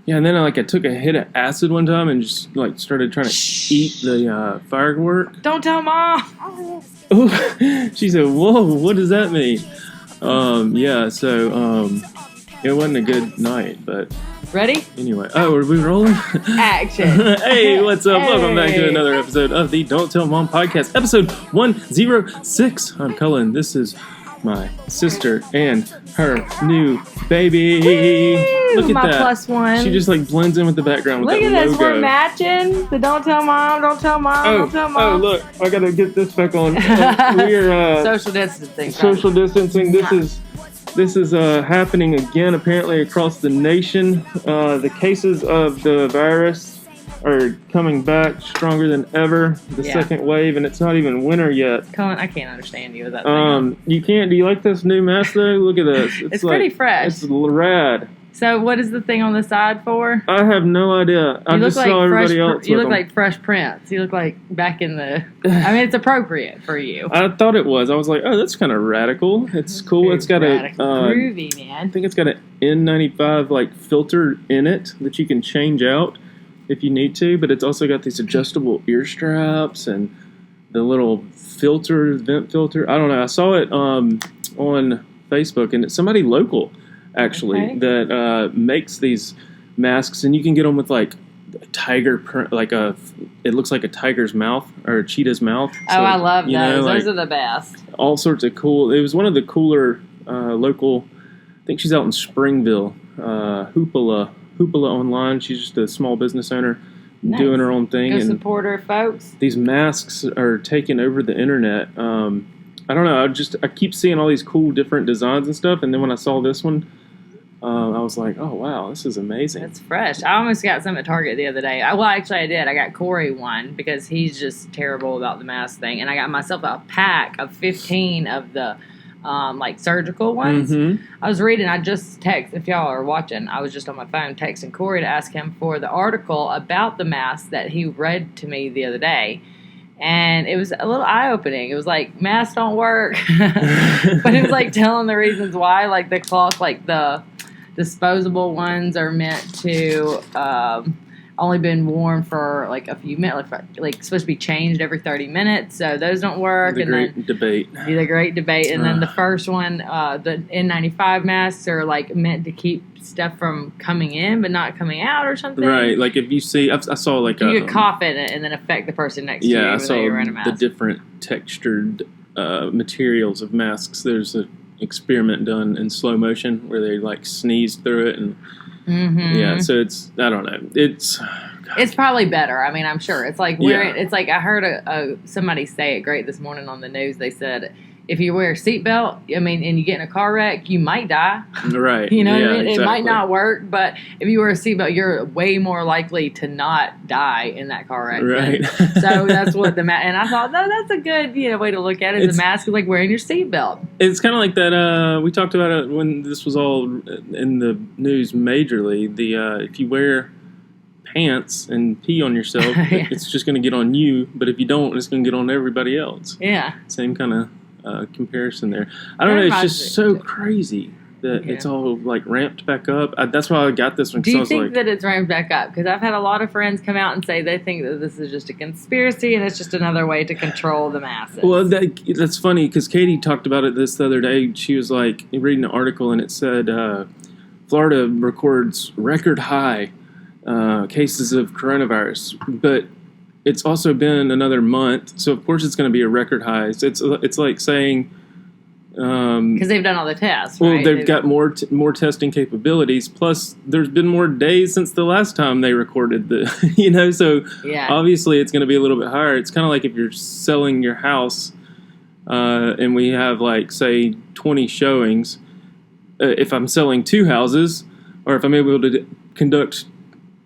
Yeah, and then I took a hit of acid one time and just started trying to eat the firework. Don't tell Mom. Ooh, she said, "Whoa, what does that mean?" Yeah, so it wasn't a good night, but ready? Anyway, are we rolling? Action. Hey, what's up? Hey. Welcome back to another episode of the Don't Tell Mom podcast, episode 106. I'm Cullen. This is my sister and her new baby. Woo, look at my that. Plus one. She just blends in with the background with look that at logo. this. We're matching. The Don't Tell Mom, Don't Tell Mom, Don't Tell Mom. Oh, look. I got to get this back on. We're social distancing. Social distancing. This is happening again, apparently, across the nation. The cases of the virus are coming back stronger than ever. The second wave, and it's not even winter yet. Cullen, I can't understand you with that thing. You can't. Do you like this new mask, though? Look at this. It's pretty fresh. It's rad. So what is the thing on the side for? I have no idea. I just saw everybody else. You look like Fresh Prince. You look like back in the... I mean, it's appropriate for you. I thought it was. I was like, oh, that's kind of radical. It's cool. It's got groovy, man. I think it's got an N95 filter in it that you can change out if you need to, but it's also got these adjustable ear straps and the little vent filter. I don't know. I saw it on Facebook, and it's somebody local, actually, that makes these masks, and you can get them with a tiger print, it looks like a tiger's mouth or a cheetah's mouth. So, I love those. Those are the best. All sorts of cool. It was one of the cooler local. I think she's out in Springville. Hoopla Online. She's just a small business owner doing her own thing. Go and support her, folks. These masks are taking over the internet. I don't know. I keep seeing all these cool different designs and stuff, and then when I saw this one, I was like, oh wow, this is amazing. It's fresh. I almost got some at Target the other day. Actually I did. I got Corey one because he's just terrible about the mask thing, and I got myself a pack of 15 of the surgical ones. Mm-hmm. I was reading, I just text, if y'all are watching, I was just on my phone texting Corey to ask him for the article about the mask that he read to me the other day. And it was a little eye-opening. It was like, masks don't work. But it was telling the reasons why, the cloth, the disposable ones are meant to only been worn for a few minutes, supposed to be changed every 30 minutes, so those don't work. The great debate. And then the first one, the N95 masks are meant to keep stuff from coming in but not coming out or something. Right, if you see, I saw you could cough in it and then affect the person next to you. I saw you're wearing a mask. the different textured materials of masks. There's an experiment done in slow motion where they sneeze through it and. Mm-hmm. Yeah, so it's, I don't know. It's probably better. I mean, I'm sure. It's it's I heard somebody say it great this morning on the news. They said, if you wear a seatbelt, and you get in a car wreck, you might die. Right. You know what I mean? Exactly. It might not work, but if you wear a seatbelt, you're way more likely to not die in that car wreck. Right. So that's what and I thought, no, that's a good way to look at it. The mask is like wearing your seatbelt. It's kind of like that, we talked about it when this was all in the news majorly, if you wear pants and pee on yourself, it's just going to get on you, but if you don't, it's going to get on everybody else. Yeah. Same kind of comparison there. I don't know. It's just so crazy that it's all ramped back up. That's why I got this one. Do you think that it's ramped back up? Because I've had a lot of friends come out and say they think that this is just a conspiracy and it's just another way to control the masses. Well, that's funny because Katie talked about it the other day. She was reading an article and it said Florida records record high cases of coronavirus, but it's also been another month, so of course it's going to be a record high. It's like saying because they've done all the tests. Well, right? they've got more testing capabilities. Plus, there's been more days since the last time they recorded the. So obviously it's going to be a little bit higher. It's kind of like if you're selling your house, and we have say 20 showings. If I'm selling 2 houses, or if I'm able to conduct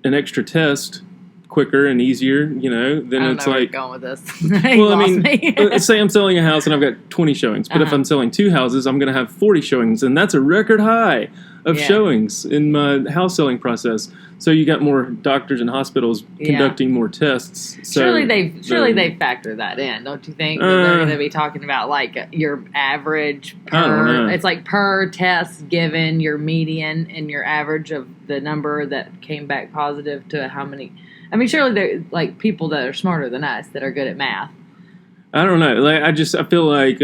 an extra test quicker and easier, then it's where you're going with this. Well, say I'm selling a house and I've got 20 showings, but if I'm selling 2 houses, I'm going to have 40 showings, and that's a record high. of showings in my house selling process. So you got more doctors and hospitals conducting more tests. So surely they factor that in, don't you think? That they're going to be talking about like your average per. It's like per test given your median and your average of the number that came back positive to how many. I mean, surely they're like people that are smarter than us that are good at math. I don't know. Like I feel like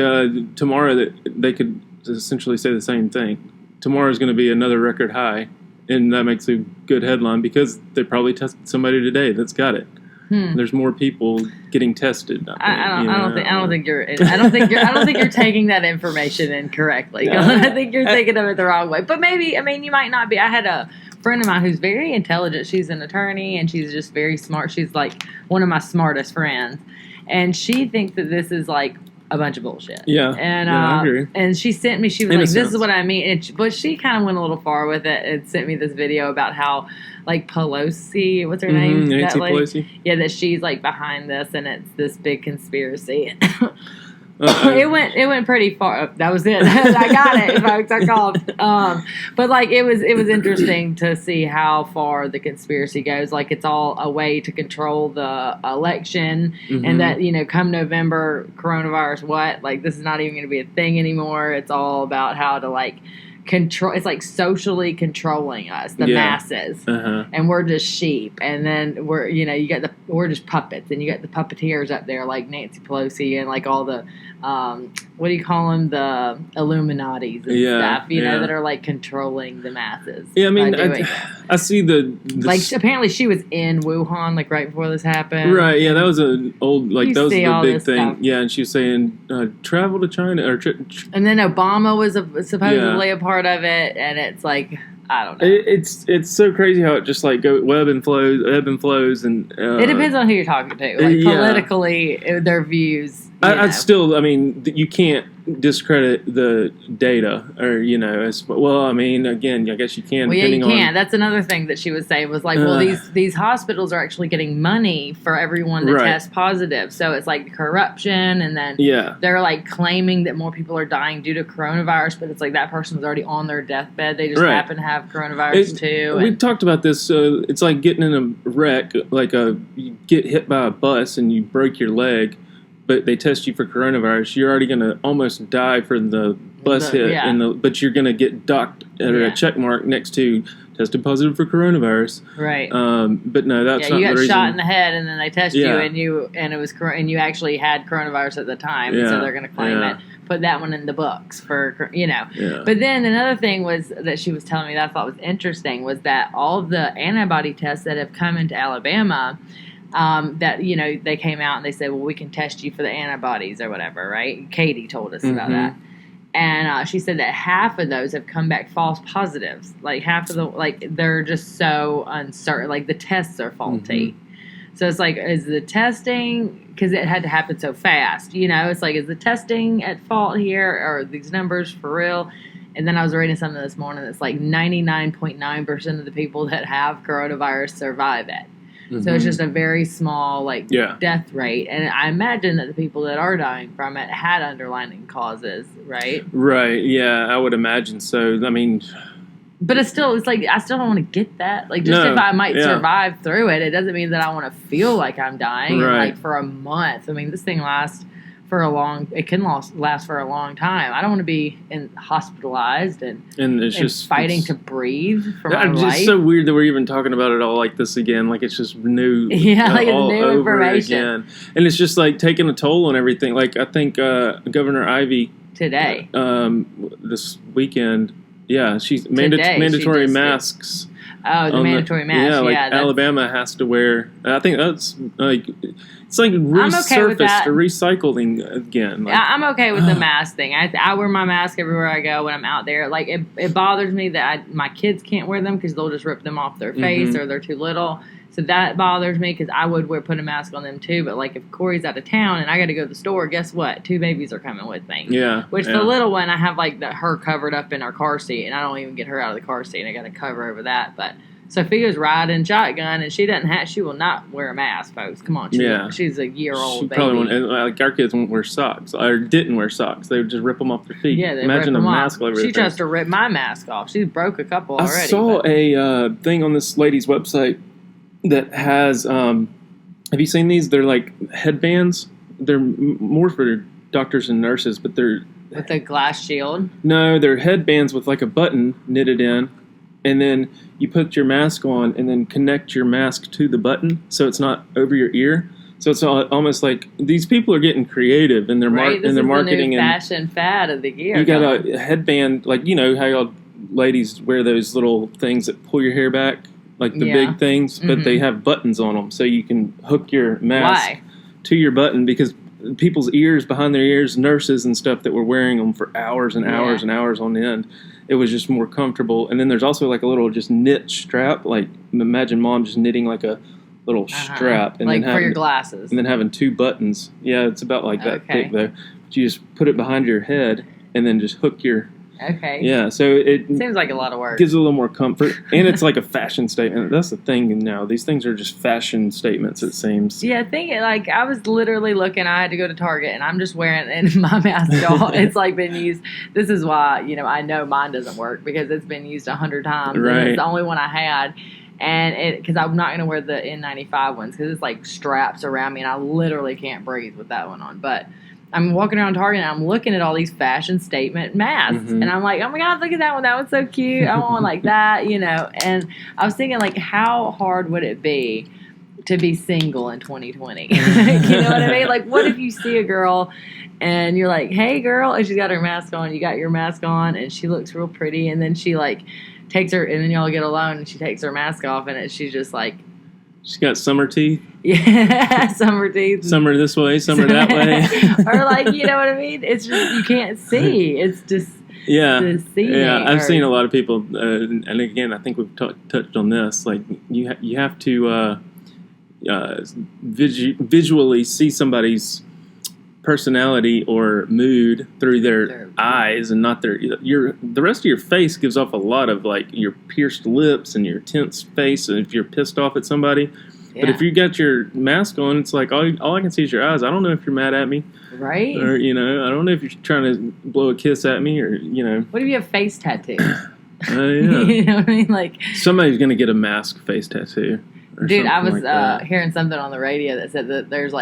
tomorrow that they could essentially say the same thing. Tomorrow is going to be another record high. And that makes a good headline because they probably tested somebody today that's got it. There's more people getting tested. I don't think you're taking that information in correctly. I think you're thinking of it the wrong way. But maybe, I mean, you might not be. I had a friend of mine who's very intelligent. She's an attorney and she's just very smart. She's like one of my smartest friends, and she thinks that this is like a bunch of bullshit. Yeah. And I agree. And she sent me, she was like, this is what I mean. But she kind of went a little far with it and sent me this video about how, like, Pelosi, what's her name? Nancy Pelosi. Yeah, that she's, like, behind this and it's this big conspiracy. It went pretty far. That was it. I got it. Folks, I called. But like it was interesting to see how far the conspiracy goes. Like it's all a way to control the election, and that come November, coronavirus. What like this is not even going to be a thing anymore. It's all about how to like control. It's like socially controlling us, the masses, and we're just sheep. And then we're we're just puppets, and you got the puppeteers up there like Nancy Pelosi and like all the what do you call them, the Illuminatis and stuff, that are like controlling the masses. Yeah, I mean, I see the like apparently she was in Wuhan like right before this happened. Right, yeah, that was an old that was the big thing. Stuff. Yeah, and she was saying travel to China and then Obama was supposedly a part of it, and it's like I don't know. It's so crazy how it just like ebb and flows, and it depends on who you're talking to. Like politically, their views. I mean, you can't discredit the data, or as well. I mean, again, I guess you can. Well, yeah, you can. That's another thing that she was saying was like, well, these hospitals are actually getting money for everyone to test positive, so it's like corruption, and then they're like claiming that more people are dying due to coronavirus, but it's like that person was already on their deathbed. They just happen to have coronavirus too. We talked about this. It's like getting in a wreck, like you get hit by a bus and you break your leg. But they test you for coronavirus, you're already going to almost die for the bus hit, but you're going to get docked at a check mark next to tested positive for coronavirus. Right. But no, that's not the reason. You got shot in the head, and then they test you, and you actually had coronavirus at the time, so they're going to claim it. Put that one in the books for Yeah. But then another thing was that she was telling me that I thought was interesting was that all of the antibody tests that have come into Alabama. That they came out and they said, well, we can test you for the antibodies or whatever, right? Katie told us about that, and she said that half of those have come back false positives. Like half of they're just so uncertain. Like the tests are faulty. So it's like, is the testing, because it had to happen so fast? It's like, is the testing at fault here, or are these numbers for real? And then I was reading something this morning that's like 99.9% of the people that have coronavirus survive it. So it's just a very small death rate, and I imagine that the people that are dying from it had underlying causes, right? Right. Yeah, I would imagine so. I mean, but it's like I still don't want to get that. Like just if I might survive through it, it doesn't mean that I want to feel like I'm dying like for a month. I mean, this thing lasts for it can last for a long time. I don't want to be hospitalized and it's just fighting to breathe for my life. It's just so weird that we're even talking about it all like this again. Like it's just new. Yeah, like it's new information. Again. And it's just like taking a toll on everything. Like I think Governor Ivey today, this weekend, she's mandatory masks. Oh, the mandatory masks. Yeah, Alabama has to wear. I think that's like it's like resurfaced or recycling again. Like, I'm okay with the mask thing. I wear my mask everywhere I go when I'm out there. Like it bothers me that my kids can't wear them because they'll just rip them off their face or they're too little. So that bothers me because I would put a mask on them too. But like if Corey's out of town and I got to go to the store, guess what? 2 babies are coming with me. Yeah. Which the little one, I have like her covered up in our car seat, and I don't even get her out of the car seat. I got to cover over that. But Sophia's riding shotgun, and she will not wear a mask, folks. Come on, she's a year-old She baby. probably won't, like our kids won't wear socks, or didn't wear socks. They would just rip them off their feet. Yeah, they imagine rip a them mask off. over. She tries to rip my mask off. She broke a couple already. I saw a thing on this lady's website that has. Have you seen these? They're like headbands. They're more for doctors and nurses, but they're with a glass shield. No, they're headbands with like a button knitted in, and then you put your mask on and then connect your mask to the button so it's not over your ear. So it's almost like these people are getting creative in their marketing. The new fashion fad of the year. You got a headband, like, you know how y'all ladies wear those little things that pull your hair back, like the big things, but they have buttons on them so you can hook your mask to your button, because people's ears, behind their ears, nurses and stuff that were wearing them for hours and hours and hours on end, it was just more comfortable. And then there's also like a little just knit strap, like imagine mom just knitting like a little strap, and like then for your glasses, and then having two buttons. Yeah, it's about like that thick though. But you just put it behind your head and then just hook your. Yeah, so it seems like a lot of work. Gives a little more comfort, and it's like a fashion statement. That's the thing now. These things are just fashion statements, it seems. Yeah, like I was literally looking. I had to go to Target, and I'm just wearing my mask all. It's like been used. This is why I know mine doesn't work, because it's been used 100 times. Right. And it's the only one I had. And because I'm not going to wear the N95 ones, because it's like straps around me, and I literally can't breathe with that one on. But I'm walking around Target, and I'm looking at all these fashion statement masks, and I'm like, oh my God, look at that one. That one's so cute. I want one like that, And I was thinking, like, how hard would it be to be single in 2020? You know what I mean? Like, what if you see a girl and you're like, hey, girl, and she's got her mask on, you got your mask on, and she looks real pretty, and then she, like, takes her, and then y'all get alone, and she takes her mask off, and she's just like, she's got summer teeth. Yeah, summer teeth. Summer this way, summer that way. Or like, you know what I mean? It's just, you can't see. It's just deceiving. Yeah, I've seen a lot of people, and again, I think we've touched on this. Like, you have to visually see somebody's personality or mood through their eyes, and not the rest of your face gives off a lot of like your pierced lips and your tense face, and if you're pissed off at somebody. But if you got your mask on, it's like all I can see is your eyes. I don't know if you're mad at me, right? Or I don't know if you're trying to blow a kiss at me, or What if you have face tattoos? Yeah. You know what I mean? Like, somebody's gonna get a mask face tattoo. Dude, I was hearing something on the radio that said that there's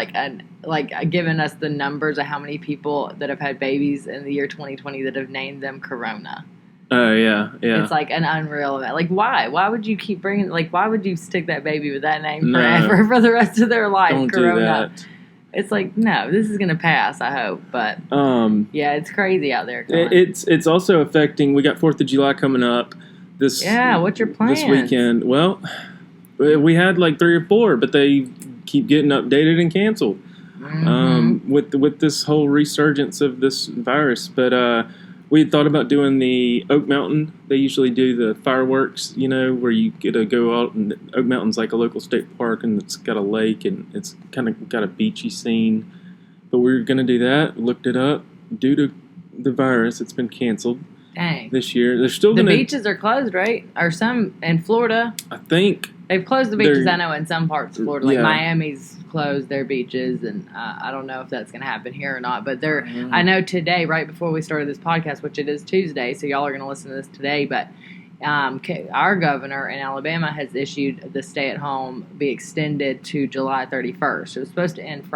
giving us the numbers of how many people that have had babies in the year 2020 that have named them Corona. Oh, yeah. It's like an unreal amount. Like, why? Why would you keep bringing, like, why would you stick that baby with that name forever, for the rest of their life? Don't Corona. do that. It's like, no, this is going to pass, I hope. But, yeah, it's crazy out there. It's also affecting, we got 4th of July coming up. What's your plan? This weekend. Well, we had like 3 or 4, but they keep getting updated and canceled with this whole resurgence of this virus. But we had thought about doing the Oak Mountain. They usually do the fireworks, where you get to go out, and Oak Mountain's like a local state park, and it's got a lake, and it's kind of got a beachy scene. But we were going to do that. Looked it up. Due to the virus, it's been canceled. Dang. This year. They're still the beaches are closed, right? Or some in Florida. I think. They've closed the beaches, I know, in some parts of Florida. Like Miami's closed their beaches, and I don't know if that's going to happen here or not. But I know today, right before we started this podcast, which it is Tuesday, so y'all are going to listen to this today, but our governor in Alabama has issued the stay-at-home be extended to July 31st. It was supposed to end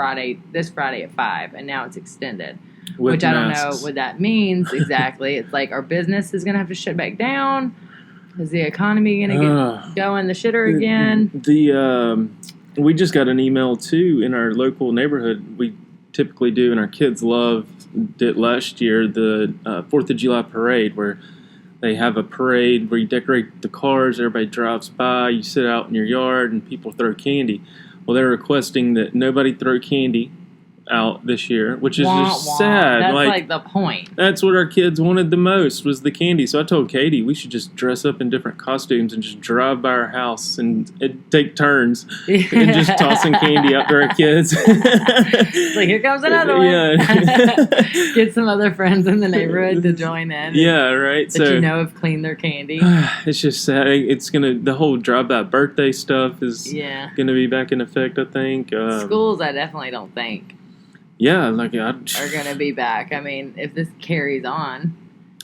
this Friday at 5, and now it's extended. Which I don't know what that means exactly. It's like our business is going to have to shut back down. Is the economy going to get going the shitter again? We just got an email, too, in our local neighborhood. We typically do, and our kids loved it last year, the 4th of July parade, where they have a parade where you decorate the cars, everybody drives by, you sit out in your yard, and people throw candy. Well, they're requesting that nobody throw candy out this year, which is Wah, just wah. sad. That's like the point. That's what our kids wanted the most, was the candy. So I told Katie we should just dress up in different costumes and just drive by our house and take turns and just tossing candy out to our kids. Like, here comes another one. Yeah. Get some other friends in the neighborhood to join in. Yeah, right. That have cleaned their candy. It's just sad. The whole drive-by birthday stuff is gonna be back in effect, I think. Schools, I definitely don't think. Yeah, are gonna be back. I mean, if this carries on,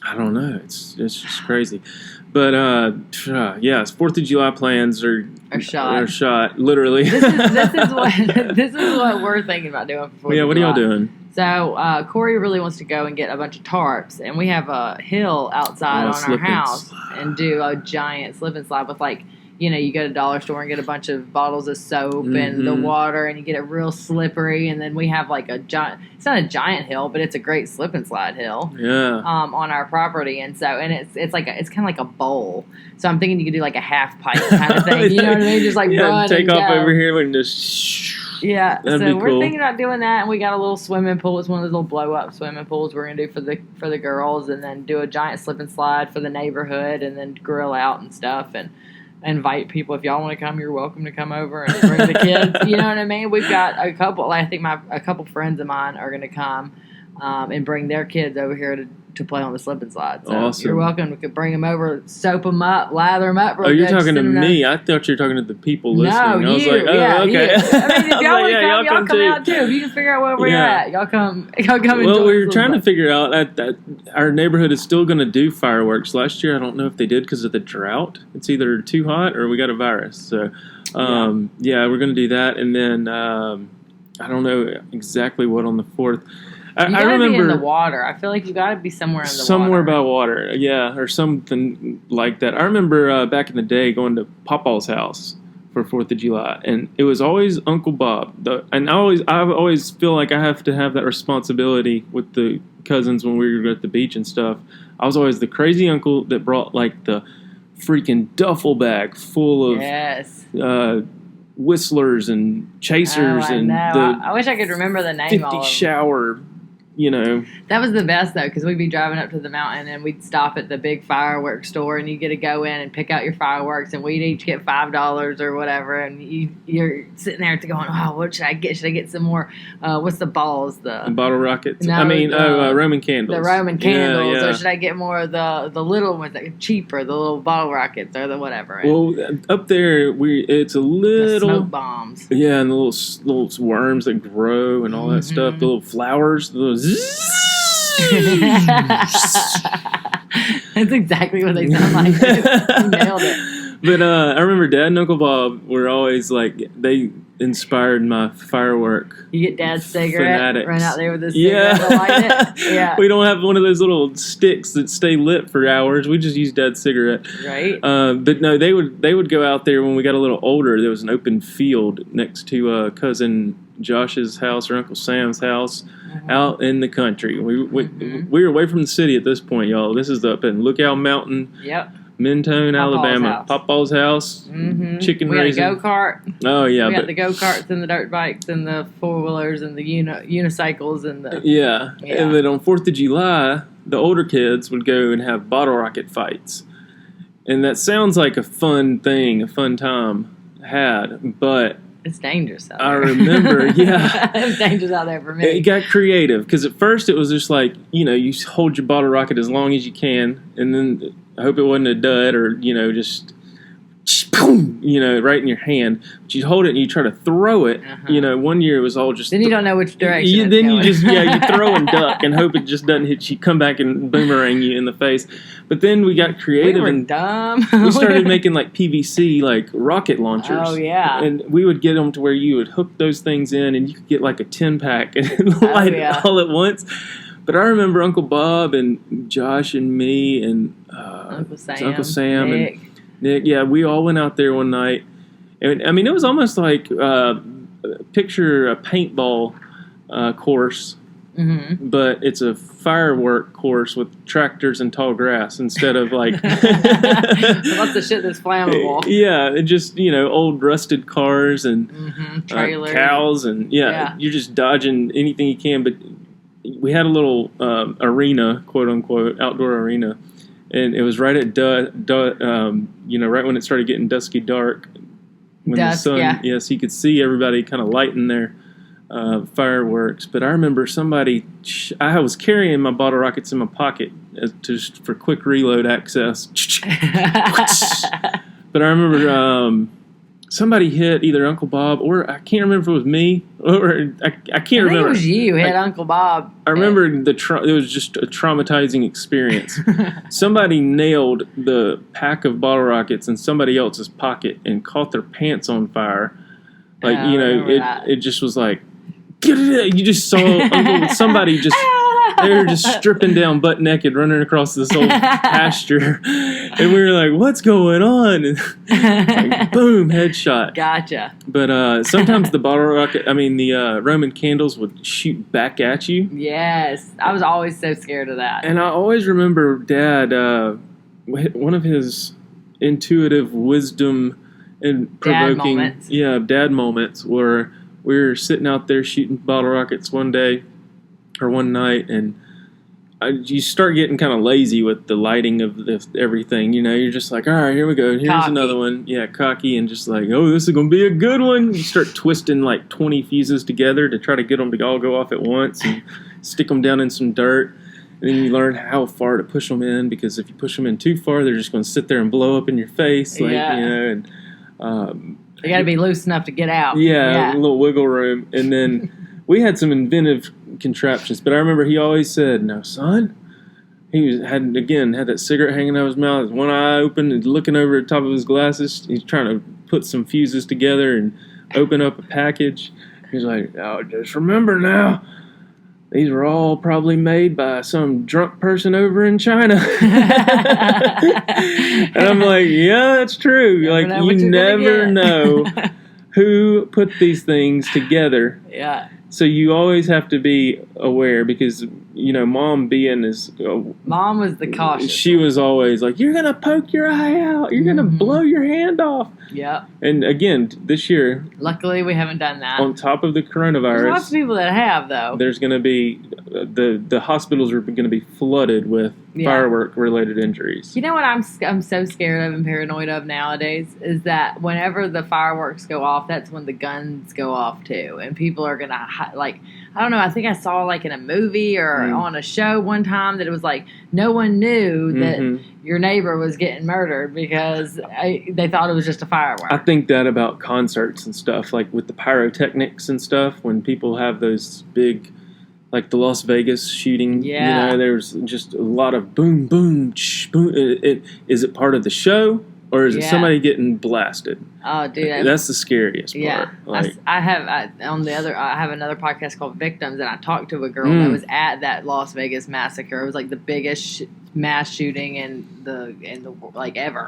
I don't know. It's just crazy. But yes, 4th of July plans are shot. Literally. This is what we're thinking about doing for 4th of July. What are y'all doing? So Corey really wants to go and get a bunch of tarps, and we have a hill outside on our house and do a giant slip and slide with you go to dollar store and get a bunch of bottles of soap and the water, and you get it real slippery. And then we have a giant, it's not a giant hill, but it's a great slip and slide hill. Yeah. On our property. And so, and it's kind of like a bowl. So I'm thinking you could do a half pipe kind of thing. You know what I mean? Just run take and off go. Over here and just. Yeah. That'd So be we're cool. thinking about doing that, and we got a little swimming pool. It's one of those little blow up swimming pools we're gonna do for the girls, and then do a giant slip and slide for the neighborhood, and then grill out and stuff, and invite people. If y'all want to come, you're welcome to come over and bring the kids. You know what I mean? We've got a couple. I think a couple friends of mine are going to come and bring their kids over here to play on the slip and slide. So awesome. You're welcome. We could bring them over, soap them up, lather them up. Oh, you're talking to me? I thought you were talking to the people listening. No, I was like, okay. You. I mean, if y'all want to come, y'all come too. out too. If you can figure out where we're at, y'all come. Well, we were trying to figure out that our neighborhood is still going to do fireworks. Last year, I don't know if they did because of the drought. It's either too hot or we got a virus. So, we're going to do that, and then I don't know exactly what on the 4th. I remember be in the water. I feel like you got to be somewhere in the water. Somewhere by water, or something like that. I remember back in the day going to Papa's house for 4th of July, and it was always Uncle Bob. I always feel like I have to have that responsibility with the cousins when we were at the beach and stuff. I was always the crazy uncle that brought the freaking duffel bag full of whistlers and chasers and I wish I could remember the name. 50 shower. That was the best though, because we'd be driving up to the mountain and we'd stop at the big fireworks store, and you get to go in and pick out your fireworks, and we'd each get $5 or whatever, and you're sitting there going, oh, what should I get? Should I get some more? What's the balls? The bottle rockets. No, Roman candles. The Roman candles, yeah. Or should I get more of the little ones that are cheaper, the little bottle rockets or the whatever? Well, up there it's a little the smoke bombs. Yeah, and the little worms that grow and all that stuff. The little flowers, the little That's exactly what they sound like. You nailed it. But I remember Dad and Uncle Bob were always they inspired my firework. You get Dad's cigarette, fanatics. Run out there with a cigarette to light it. Yeah. We don't have one of those little sticks that stay lit for hours. We just use Dad's cigarette. Right. But no, they would go out there when we got a little older. There was an open field next to cousin Josh's house or Uncle Sam's house out in the country. We were away from the city at this point, y'all. This is up in Lookout Mountain. Yep. Mentone, Alabama. Papa's house. Chicken raising. We got a go-kart. Oh, yeah. We got the go-karts and the dirt bikes and the four-wheelers and the unicycles and the... Yeah. And then on 4th of July, the older kids would go and have bottle rocket fights. And that sounds like a fun thing, a fun time had, but... It's dangerous out there. I remember, It's dangerous out there for me. It got creative, because at first it was just you hold your bottle rocket as long as you can, and then I hope it wasn't a dud or, just boom, right in your hand. But you'd hold it and you try to throw it. One year it was all just... Then you don't know which direction Then you just, you throw and duck and hope it just doesn't hit you, come back and boomerang you in the face. But then we got creative. We were dumb. We started making PVC, rocket launchers. Oh, yeah. And we would get them to where you would hook those things in and you could get a 10-pack and light it all at once. But I remember Uncle Bob and Josh and me and Uncle Sam Nick. And Nick. Yeah, we all went out there one night. And I mean, it was almost like picture a paintball course Mm-hmm. but it's a firework course with tractors and tall grass instead of like lots of shit that's flammable. Yeah, it just old rusted cars and trailers, cows, and you're just dodging anything you can. But we had a little arena, quote unquote, outdoor arena, and it was right at right when it started getting dusky dark, when the sun, so you could see everybody kind of lighting their fireworks. But I remember I was carrying my bottle rockets in my pocket just for quick reload access. But I remember somebody hit either Uncle Bob or I can't remember if it was me or I can't remember. I think it was you hit Uncle Bob. I remember it was just a traumatizing experience. Somebody nailed the pack of bottle rockets in somebody else's pocket and caught their pants on fire. Like, it just was like, get it! You just saw somebody just, they were just stripping down butt naked, running across this old pasture. And we were like, what's going on? And like, boom, headshot. Gotcha. But sometimes the the Roman candles would shoot back at you. Yes. I was always so scared of that. And I always remember Dad, one of his intuitive wisdom and provoking dad moments where we were sitting out there shooting bottle rockets one night, and you start getting kind of lazy with the lighting of everything. You're just like, all right, here we go. Here's cocky. Another one. Yeah, cocky, and just like, oh, this is going to be a good one. You start twisting like 20 fuses together to try to get them to all go off at once and stick them down in some dirt. And then you learn how far to push them in, because if you push them in too far, they're just going to sit there and blow up in your face. Like, and you got to be loose enough to get out. Yeah, a little wiggle room. And then we had some inventive contraptions, but I remember he always said, "No, son." He had that cigarette hanging out of his mouth, his one eye open, and looking over the top of his glasses. He's trying to put some fuses together and open up a package. He's like, "Oh, just remember now, these were all probably made by some drunk person over in China." And I'm like, yeah, that's true. You never know who put these things together. Yeah. So you always have to be aware, because Mom Mom was the cautious. She was always like, "You're gonna poke your eye out. You're gonna blow your hand off." Yeah. And again, this year, luckily we haven't done that. On top of the coronavirus, there's lots of people that have, though. There's going to be the hospitals are going to be flooded with firework related injuries. You know what I'm so scared of and paranoid of nowadays is that whenever the fireworks go off, that's when the guns go off too, and people are gonna I don't know. I think I saw like in a movie or on a show one time that it was like no one knew that your neighbor was getting murdered because they thought it was just a firework. I think that about concerts and stuff, like with the pyrotechnics and stuff, when people have those big, like the Las Vegas shooting. Yeah. There's just a lot of boom, boom, boom. Is it part of the show? Or is it somebody getting blasted? Oh, dude, that's the scariest part. Yeah, I have another podcast called Victims, and I talked to a girl that was at that Las Vegas massacre. It was like the biggest mass shooting in the ever,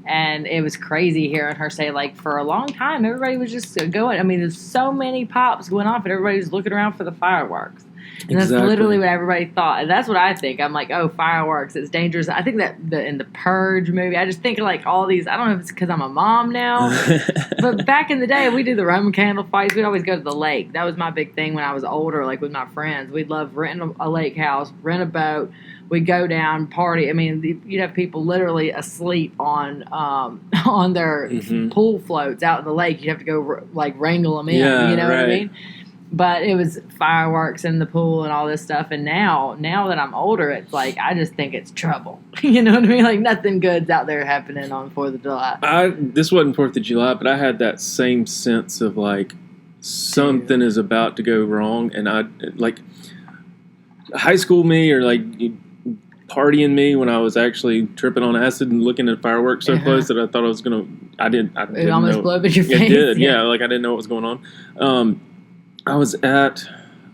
and it was crazy hearing her say like for a long time everybody was just going. I mean, there's so many pops going off, and everybody was looking around for the fireworks. And that's literally what everybody thought. And that's what I think. I'm like, oh, fireworks, it's dangerous. I think that in the Purge movie, I just think of like all these, I don't know if it's because I'm a mom now, but back in the day, we do the Roman candle fights. We'd always go to the lake. That was my big thing when I was older, like with my friends. We'd love renting a lake house, rent a boat. We'd go down, party. I mean, you'd have people literally asleep on their pool floats out in the lake. You'd have to go like wrangle them in. You know what I mean? But it was fireworks in the pool and all this stuff. And now that I'm older, it's like I just think it's trouble. You know what I mean? Like nothing good's out there happening on 4th of July. This wasn't 4th of July, but I had that same sense of like something is about to go wrong. And I like high school me or like partying me when I was actually tripping on acid and looking at fireworks so close that I thought I was going to, I didn't almost blew up in your face. It did, yeah. Like I didn't know what was going on. I was at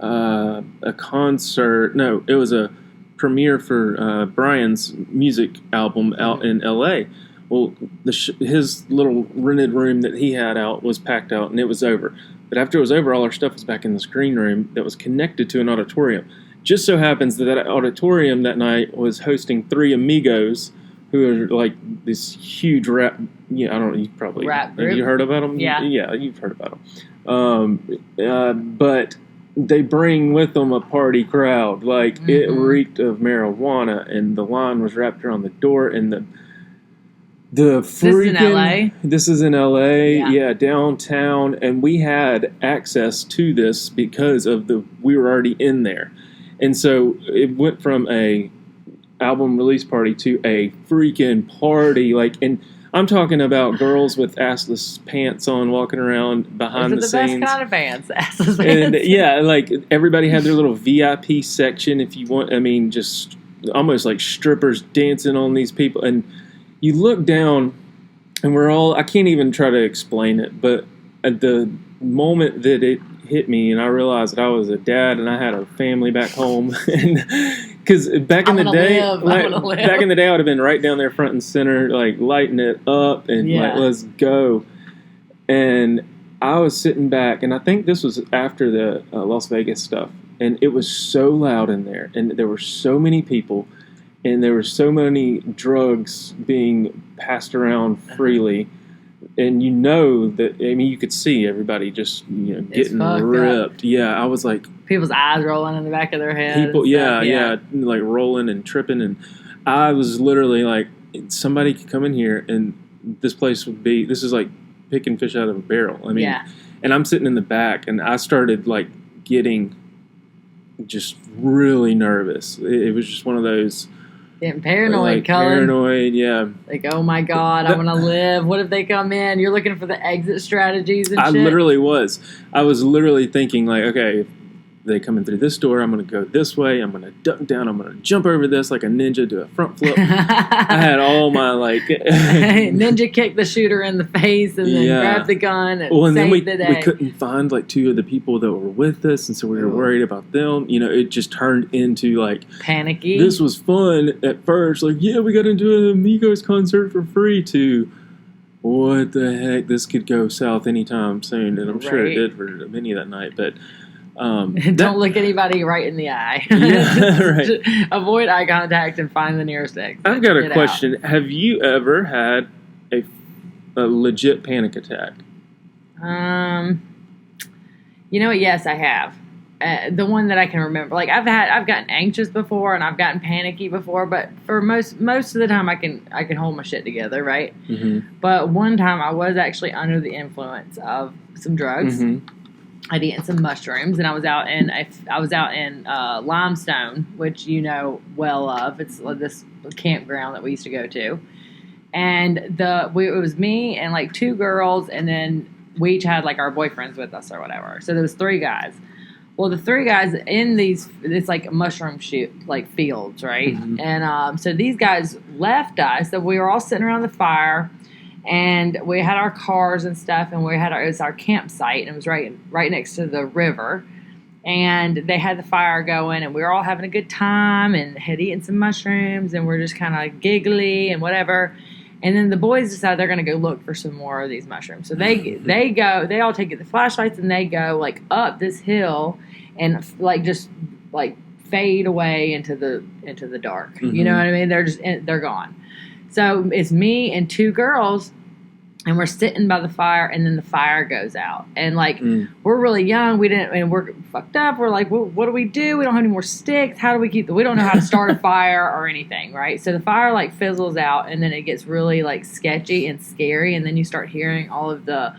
a concert. No, it was a premiere for Brian's music album out in L.A. Well, his little rented room that he had out was packed out, and it was over. But after it was over, all our stuff was back in this green room that was connected to an auditorium. Just so happens that auditorium that night was hosting 3 amigos who are like this huge rap. Yeah, I don't know. You probably rap group. Have you heard about them? Yeah, you've heard about them. But they bring with them a party crowd. Like it reeked of marijuana, and the line was wrapped around the door, and the freaking. This is in LA. Yeah, downtown, and we had access to this because of we were already in there, and so it went from a album release party to a freaking party, and I'm talking about girls with assless pants on walking around behind the scenes. The best kind of pants, assless pants. And everybody had their little VIP section if you want. I mean, just almost like strippers dancing on these people. And you look down and I can't even try to explain it, but at the moment that it hit me and I realized that I was a dad and I had a family back home, because back in the day, I would have been right down there front and center, like lighting it up and let's go. And I was sitting back, and I think this was after the Las Vegas stuff, and it was so loud in there, and there were so many people, and there were so many drugs being passed around freely. And you could see everybody just getting ripped. Up. Yeah, I was like, people's eyes rolling in the back of their head. People, like rolling and tripping, and I was literally like, somebody could come in here, and this place would be. This is like picking fish out of a barrel. I mean, and I'm sitting in the back, and I started like getting just really nervous. It was just one of those. Getting paranoid, Cullen. Paranoid, yeah. Like, oh my God, I want to live. What if they come in? You're looking for the exit strategies and shit. I literally was. I was literally thinking, like, okay, if they come in through this door, I'm going to go this way. I'm going to duck down. I'm going to jump over this like a ninja, do a front flip. I had all my, like... ninja kick the shooter in the face and then grab the gun and then we the day. We couldn't find, like, 2 of the people that were with us, and so we were worried about them. It just turned into, like... Panicky. This was fun at first. Like, yeah, we got into an Amigos concert for free, to... What the heck? This could go south anytime soon, and I'm sure it did for many that night, but... Don't look anybody right in the eye. Right. Avoid eye contact and find the nearest exit. I've got a question. Have you ever had a legit panic attack? Yes, I have. The one that I can remember. Like I've gotten anxious before and I've gotten panicky before, but for most of the time I can hold my shit together, right? Mm-hmm. But one time I was actually under the influence of some drugs. Mm-hmm. I'd eaten some mushrooms, and I was out in Limestone, which you know well of. It's this campground that we used to go to, and it was me and like 2 girls, and then we each had like our boyfriends with us or whatever. So there was 3 guys. Well, the 3 guys in it's like mushroom shoot like fields, right? Mm-hmm. And so these guys left us. So we were all sitting around the fire. And we had our cars and stuff, and it was our campsite, and it was right next to the river. And they had the fire going, and we were all having a good time, and had eaten some mushrooms, and we're just kind of giggly and whatever. And then the boys decide they're going to go look for some more of these mushrooms. So they all take the flashlights, and they go like up this hill, and like just like fade away into the dark. Mm-hmm. You know what I mean? They're gone. So it's me and 2 girls, and we're sitting by the fire, and then the fire goes out. And, like, we're really young. We're fucked up. We're like, well, what do? We don't have any more sticks. How do we we don't know how to start a fire or anything, right? So the fire, like, fizzles out, and then it gets really, like, sketchy and scary, and then you start hearing all of the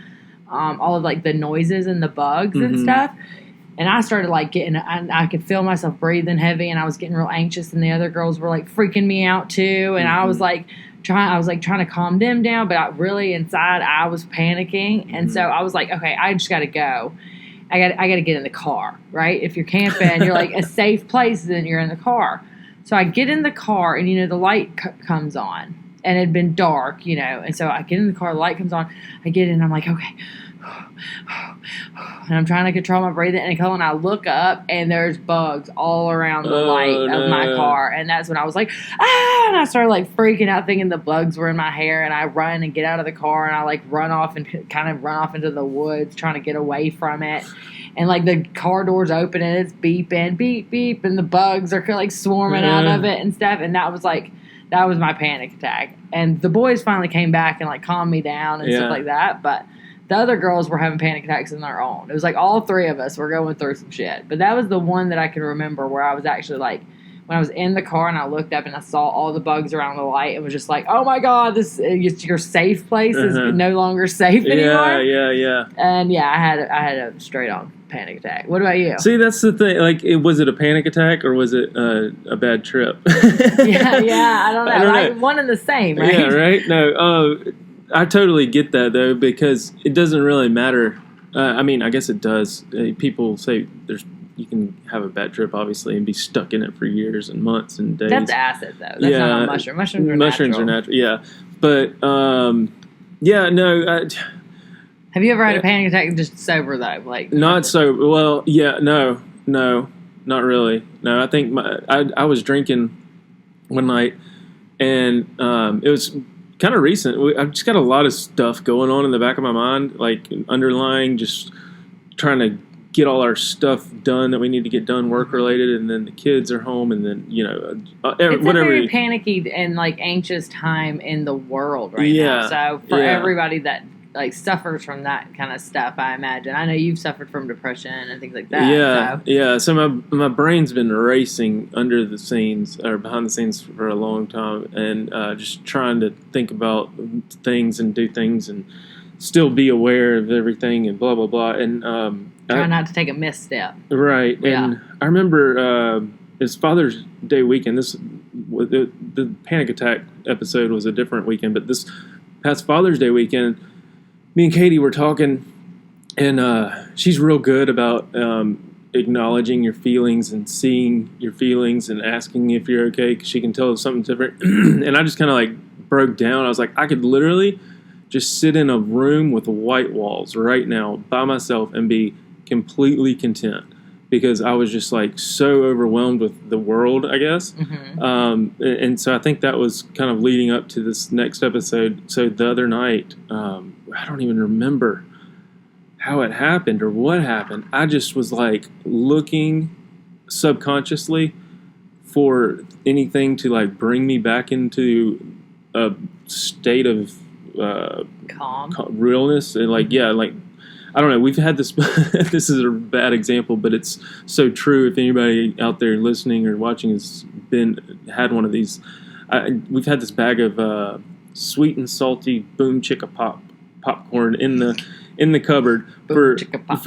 noises and the bugs and stuff. And I started, like, I could feel myself breathing heavy, and I was getting real anxious, and the other girls were, like, freaking me out, too. And I was, like, trying to calm them down, but really inside I was panicking. And so I was like, okay, I just got to go. I got to get in the car, right? If you're camping, you're, like, a safe place, then you're in the car. So I get in the car, and, the light comes on. and it had been dark, and so I get in the car, the light comes on, I get in, and I'm like, okay, and I'm trying to control my breathing, and Cullen, I look up, and there's bugs all around the light of my car, and that's when I was like, and I started like freaking out, thinking the bugs were in my hair, and I run and get out of the car, and I like run off into the woods, trying to get away from it. And, like, the car door's open, and it's beeping, beep, beep, and the bugs are, like, swarming out of it and stuff. And that was my panic attack. And the boys finally came back and, like, calmed me down and stuff like that. But the other girls were having panic attacks on their own. It was, like, all three of us were going through some shit. But that was the one that I can remember where I was actually, like, when I was in the car and I looked up and I saw all the bugs around the light, it was just like, oh, my God, your safe place is no longer safe anymore. Yeah. And, I had a straight-on panic attack. What about you? See, that's the thing. Like, was it a panic attack or was it a bad trip? I don't know. One and the same, right? Yeah, right? No, I totally get that, though, because it doesn't really matter. I mean, I guess it does. People say you can have a bad trip, obviously, and be stuck in it for years and months and days. That's acid, though. That's not a mushroom. Mushrooms are natural. Yeah. But, no. Have you ever had a panic attack just sober, though? Like not sober. Well, yeah, no, not really. No, I think I was drinking one night, and it was kind of recent. I've just got a lot of stuff going on in the back of my mind, like underlying, just trying to get all our stuff done that we need to get done, work related, and then the kids are home, and then it's whatever. a very panicky and like anxious time in the world right now. So for everybody that like suffers from that kind of stuff, I imagine. I know you've suffered from depression and things like that. So my brain's been racing under the scenes or behind the scenes for a long time, and just trying to think about things and do things and still be aware of everything and blah blah blah. And try not to take a misstep. Right. Yeah. And I remember it's Father's Day weekend. The panic attack episode was a different weekend, but this past Father's Day weekend, me and Katie were talking, and she's real good about acknowledging your feelings and seeing your feelings and asking if you're okay, because she can tell if something's different. And I just kind of like broke down. I was like, I could literally just sit in a room with white walls right now by myself and be completely content, because I was just like so overwhelmed with the world, I guess. Mm-hmm. And so I think that was kind of leading up to this next episode. So the other night, I don't even remember how it happened or what happened. I just was like looking subconsciously for anything to like bring me back into a state of calm, realness, and like I don't know. We've had this. This is a bad example, but it's so true. If anybody out there listening or watching has had one of these, we've had this bag of sweet and salty Boom Chicka popcorn in the cupboard for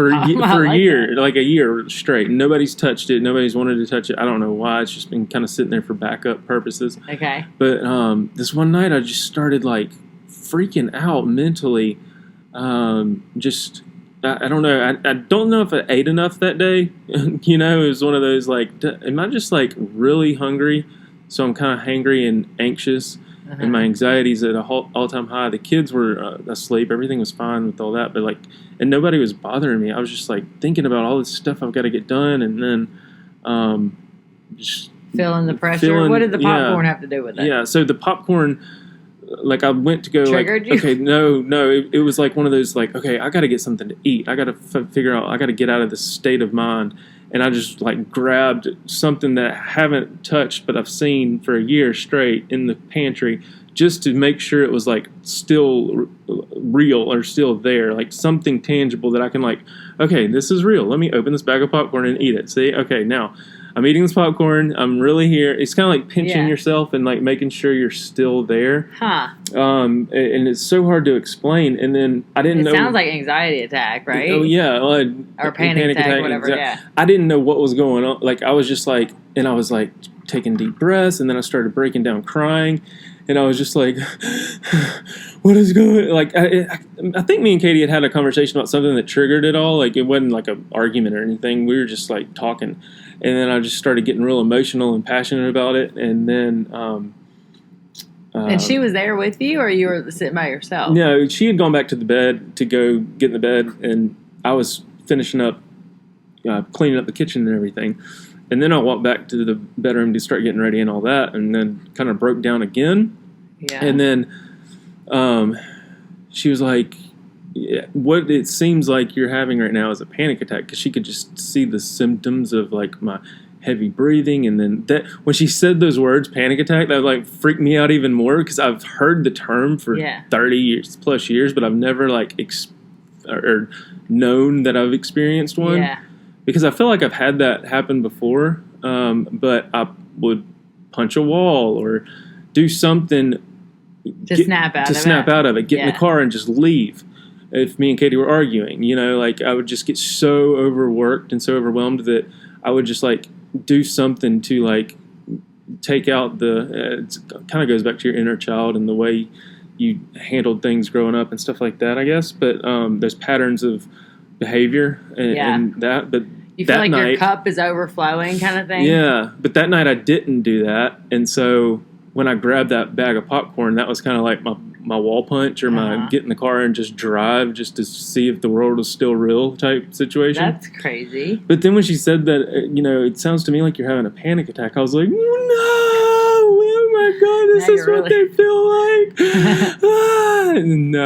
a year, like a year straight. Nobody's touched it. Nobody's wanted to touch it. I don't know why. It's just been kind of sitting there for backup purposes. Okay. But this one night, I just started like freaking out mentally. I don't know. I don't know if I ate enough that day. It was one of those like, am I just like really hungry? So I'm kind of hangry and anxious, and my anxiety's at an all-time high. The kids were asleep. Everything was fine with all that, but like, and nobody was bothering me. I was just like thinking about all this stuff I've got to get done, and then just feeling the pressure. What did the popcorn have to do with it? Yeah. So the popcorn. Like I went to go triggered you? Okay, no, it was like one of those like, okay, I got to get something to eat. I got to figure out, I got to get out of this state of mind. And I just like grabbed something that I haven't touched, but I've seen for a year straight in the pantry, just to make sure it was like still real or still there, like something tangible that I can like, okay, this is real. Let me open this bag of popcorn and eat it. See, okay, now I'm eating this popcorn. I'm really here. It's kind of like pinching yourself and like making sure you're still there. Huh. And it's so hard to explain. And then I didn't know. It sounds like anxiety attack, right? Oh, yeah. Or panic attack, whatever, yeah. I didn't know what was going on. Like, I was just like, and I was like taking deep breaths, and then I started breaking down crying. And I was just like, what is going on? Like, I think me and Katie had a conversation about something that triggered it all. Like, it wasn't like an argument or anything. We were just like talking. And then I just started getting real emotional and passionate about it. And then And she was there with you, or you were sitting by yourself? No, she had gone back to the bed to go get in the bed, and I was finishing up, cleaning up the kitchen and everything. And then I walked back to the bedroom to start getting ready and all that, and then kind of broke down again. Yeah. And then she was like, yeah, what it seems like you're having right now is a panic attack, because she could just see the symptoms of like my heavy breathing. And then that when she said those words, panic attack, that like freaked me out even more, because I've heard the term for 30 years plus years, but I've never like or known that I've experienced one. Yeah. Because I feel like I've had that happen before, but I would punch a wall or do something to snap out of it, get in the car and just leave. If me and Katie were arguing, like I would just get so overworked and so overwhelmed that I would just like do something to like take out it kind of goes back to your inner child and the way you handled things growing up and stuff like that, I guess. But there's patterns of behavior and that. But you feel like your cup is overflowing, kind of thing. Yeah, but that night I didn't do that, and so when I grabbed that bag of popcorn, that was kind of like my wall punch, or my get in the car and just drive just to see if the world was still real type situation. That's crazy. But then when she said that, it sounds to me like you're having a panic attack, I was like, no, oh my God, this is what they feel like. And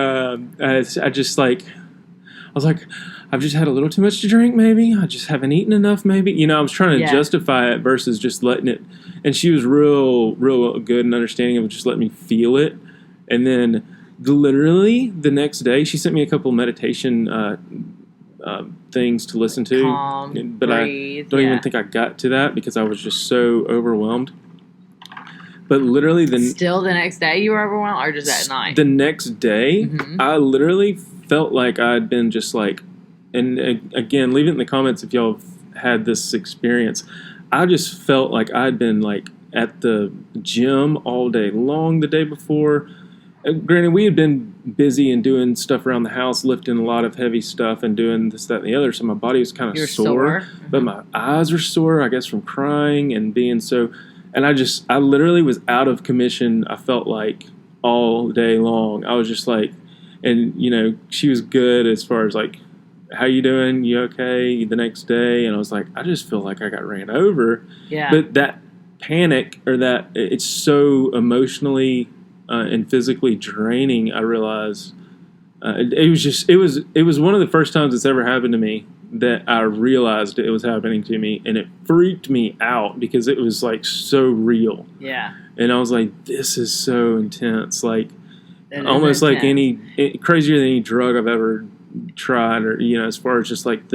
I just like, I was like, I've just had a little too much to drink, maybe. I just haven't eaten enough, maybe. I was trying to justify it versus just letting it. And she was real good and understanding of just letting me feel it. And then literally the next day, she sent me a couple meditation things to listen to. Calm, but breathe, I don't even think I got to that because I was just so overwhelmed. But literally still the next day you were overwhelmed, or just that night? The next day, I literally felt like I'd been just like, and again, leave it in the comments if y'all have had this experience. I just felt like I'd been like at the gym all day long the day before. Granted, we had been busy and doing stuff around the house, lifting a lot of heavy stuff and doing this, that, and the other. So my body was kind of sore. But my eyes were sore, I guess, from crying and being so. And I literally was out of commission. I felt like all day long. I was just like, and she was good as far as like, how you doing? You okay? The next day. And I was like, I just feel like I got ran over. Yeah. But that panic, or that it's so emotionally and physically draining, I realized it was one of the first times it's ever happened to me that I realized it was happening to me, and it freaked me out because it was like so real. Yeah. And I was like, this is so intense, like almost like crazier than any drug I've ever tried, or as far as just like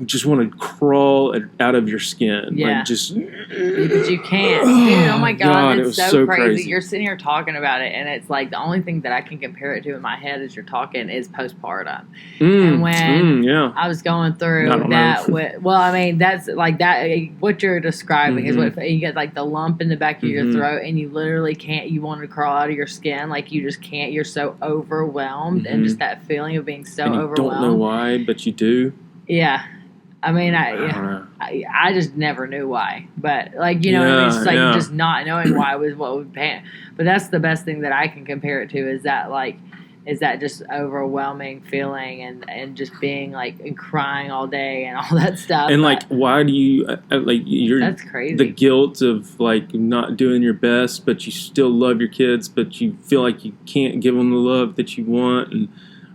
just want to crawl out of your skin. Yeah. Like just, but you can't. Dude, oh my God, it's so crazy. You're sitting here talking about it, and it's like the only thing that I can compare it to in my head as you're talking is postpartum. And when I was going through that, that's like that. What you're describing is what you get, like the lump in the back of your throat, and you literally can't. You want to crawl out of your skin, like you just can't. You're so overwhelmed, and just that feeling of being so overwhelmed. Don't know why, but you do. Yeah, I mean, I just never knew why, but like it's like just not knowing why was what would panic. But that's the best thing that I can compare it to is that just overwhelming feeling and just being like and crying all day and all that stuff. And like, why do you that's crazy. The guilt of like not doing your best, but you still love your kids, but you feel like you can't give them the love that you want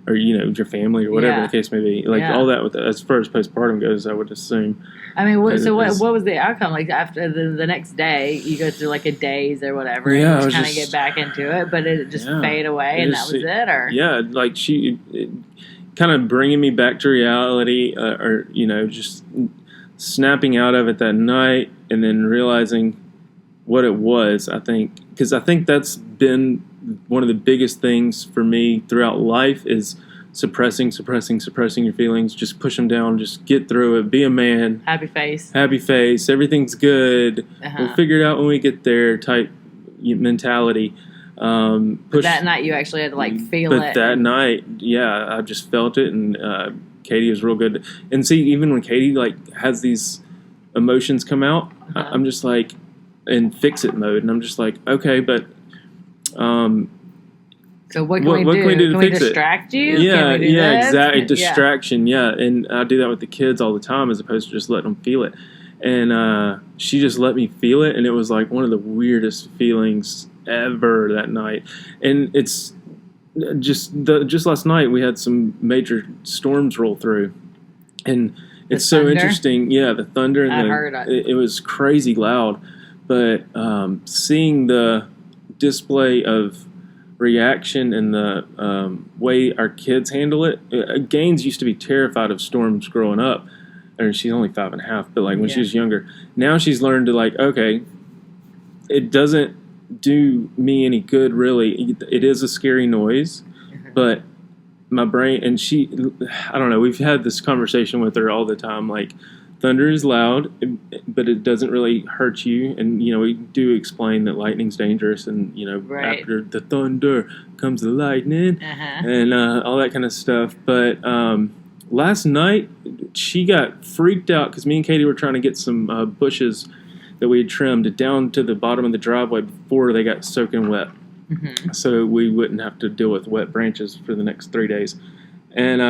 or your family or whatever the case may be, like all that as far as postpartum goes, I would assume. I mean, what was the outcome? Like after the next day, you go through like a daze or whatever, and you just kind of get back into it, but it just fade away, and that was it, or like she kind of bringing me back to reality, or just snapping out of it that night, and then realizing what it was. I think because that's been one of the biggest things for me throughout life is suppressing your feelings. Just push them down. Just get through it. Be a man. Happy face. Everything's good. We'll figure it out when we get there type mentality. But that night you actually had to like feel it. But that night, I just felt it, and Katie was real good. And see, even when Katie like has these emotions come out, I'm just like in fix it mode, and I'm just like, okay, but So what can we do? Can we distract you? Yeah, Can we do this? exactly. Distraction, yeah. And I do that with the kids all the time as opposed to just letting them feel it. And she just let me feel it, and it was like one of the weirdest feelings ever that night. And it's just last night we had some major storms roll through, and it's so interesting. Yeah, the thunder and I heard it was crazy loud, but seeing the display of reaction and the way our kids handle it. Gaines used to be terrified of storms growing up, and she's only 5.5. But like when she was younger, now she's learned to like, okay, it doesn't do me any good really. It is a scary noise, but my brain and she, I don't know. We've had this conversation with her all the time. Like, thunder is loud, but it doesn't really hurt you. And, you know, we do explain that lightning's dangerous. And, you know, after the thunder comes the lightning and all that kind of stuff. But last night, she got freaked out because me and Katie were trying to get some bushes that we had trimmed down to the bottom of the driveway before they got soaking wet. So we wouldn't have to deal with wet branches for the next 3 days. And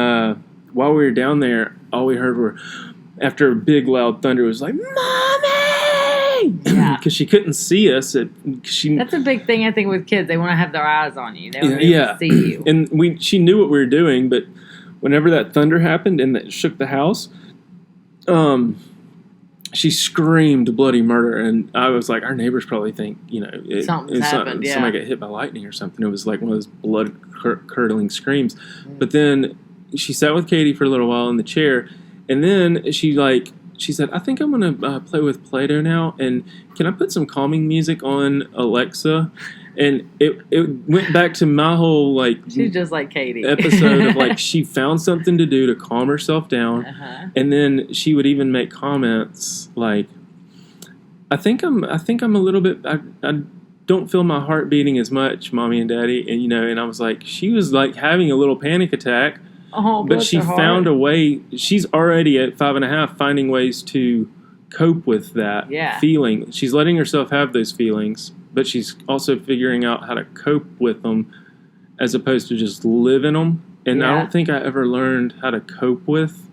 while we were down there, all we heard were... After a big loud thunder, it was like, "Mommy!" Because she couldn't see us. That's a big thing, I think, with kids. They want to have their eyes on you. They want to see you. And she knew what we were doing, but whenever that thunder happened and it shook the house, she screamed bloody murder. And I was like, our neighbors probably think, you know, something's happened. Somebody got hit by lightning or something. It was like one of those blood-curdling screams. But then she sat with Katie for a little while in the chair. And then she said, I think I'm going to play with Play-Doh now. And can I put some calming music on Alexa? And it went back to my whole, like... She's just like Katie. Episode of, like, she found something to do to calm herself down. And then she would even make comments like, I think I'm a little bit... I don't feel my heart beating as much, Mommy and Daddy. And, you know, and I was like... She was, like, having a little panic attack. Oh, but she found a way. She's already at 5.5 finding ways to cope with that feeling. She's letting herself have those feelings, but she's also figuring out how to cope with them as opposed to just live in them. And I don't think I ever learned how to cope with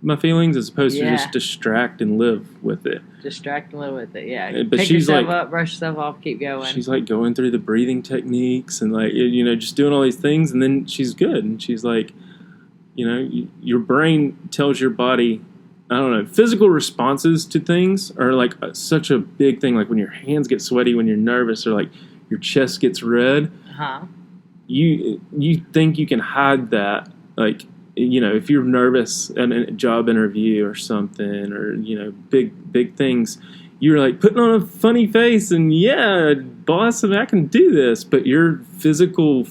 my feelings as opposed to just distract and live with it. Distract and live with it, yeah. But pick she's yourself like, up, brush yourself off, keep going. She's like going through the breathing techniques and like, you know, just doing all these things, and then she's good. And she's like, you know, your brain tells your body, I don't know, physical responses to things are like such a big thing. Like when your hands get sweaty, when you're nervous, or like your chest gets red. You think you can hide that, like, you know, if you're nervous in a job interview or something, or, you know, big things, you're like putting on a funny face and boss, I can do this. But your physical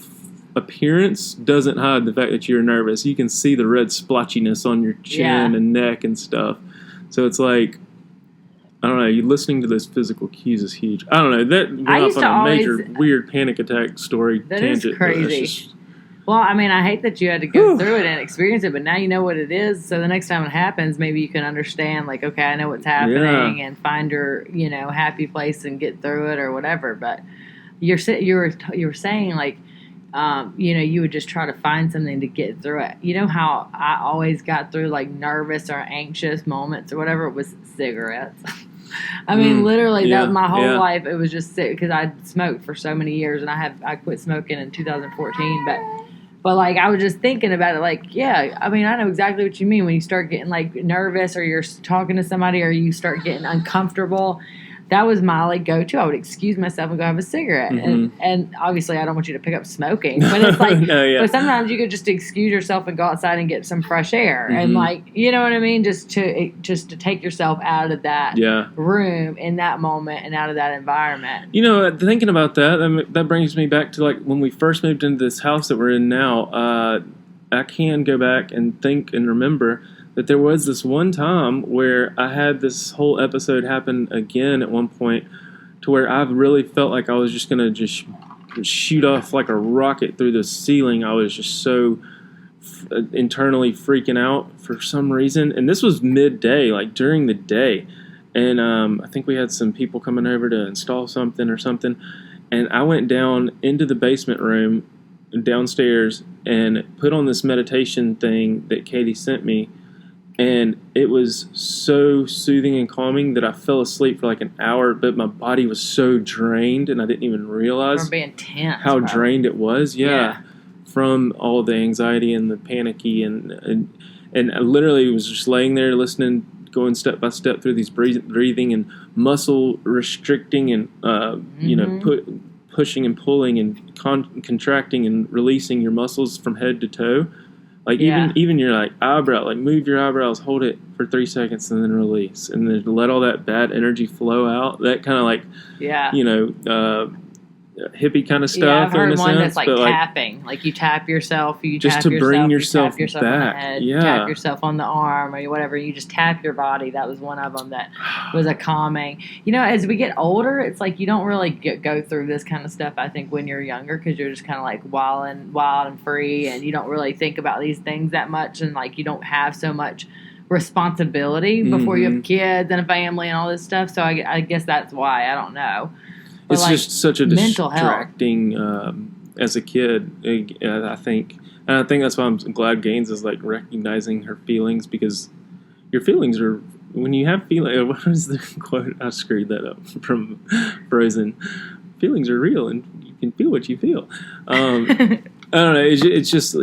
appearance doesn't hide the fact that you're nervous. You can see the red splotchiness on your chin and neck and stuff. So it's like, I don't know, you listening to those physical cues is huge. I don't know, that went off on a major weird panic attack story tangent. That is crazy. Well, I mean, I hate that you had to go through it and experience it, but now you know what it is. So the next time it happens, maybe you can understand, like, okay, I know what's happening, and find your, you know, happy place and get through it or whatever. But you were saying, like, you know, you would just try to find something to get through it. You know how I always got through like nervous or anxious moments or whatever? It was cigarettes. I mean, literally, that my whole life, it was just sick because I smoked for so many years, and I quit smoking in 2014. But like, I was just thinking about it, like, I mean, I know exactly what you mean when you start getting like nervous, or you're talking to somebody, or you start getting uncomfortable. That was my like go-to. I would excuse myself and go have a cigarette, and obviously I don't want you to pick up smoking, but it's like, but sometimes you could just excuse yourself and go outside and get some fresh air, and like, you know what I mean, just to take yourself out of that room in that moment and out of that environment. You know, thinking about that brings me back to like when we first moved into this house that we're in now. I can go back and think and remember that there was this one time where I had this whole episode happen again at one point, to where I really felt like I was just going to just shoot off like a rocket through the ceiling. I was just so internally freaking out for some reason. And this was midday, like during the day. And I think we had some people coming over to install something or something. And I went down into the basement room downstairs and put on this meditation thing that Katie sent me. And it was so soothing and calming that I fell asleep for like an hour, but my body was so drained and I didn't even realize From being tense, how probably. drained it was. Yeah. From all the anxiety and the panicky and I literally was just laying there listening, going step by step through these breathing and muscle restricting and pushing and pulling and contracting and releasing your muscles from head to toe. Like even your like eyebrow, like move your eyebrows, hold it for 3 seconds and then release, and then let all that bad energy flow out. That kind of like hippie kind of stuff. Yeah, I've heard in a one sense, that's like tapping, like you tap yourself, just to bring yourself back, on the head, tap yourself on the arm or whatever. You just tap your body. That was one of them that was a calming. As we get older, it's like you don't really go through this kind of stuff. I think when you're younger, because you're just kind of like wild and free, and you don't really think about these things that much, and like you don't have so much responsibility before you have kids and a family and all this stuff. So I guess that's why. I don't know. But it's just such a distracting as a kid. I think that's why I'm glad Gaines is like recognizing her feelings, because your feelings are, when you have feelings. What is the quote? I screwed that up from Frozen. Feelings are real, and you can feel what you feel. I don't know. It's just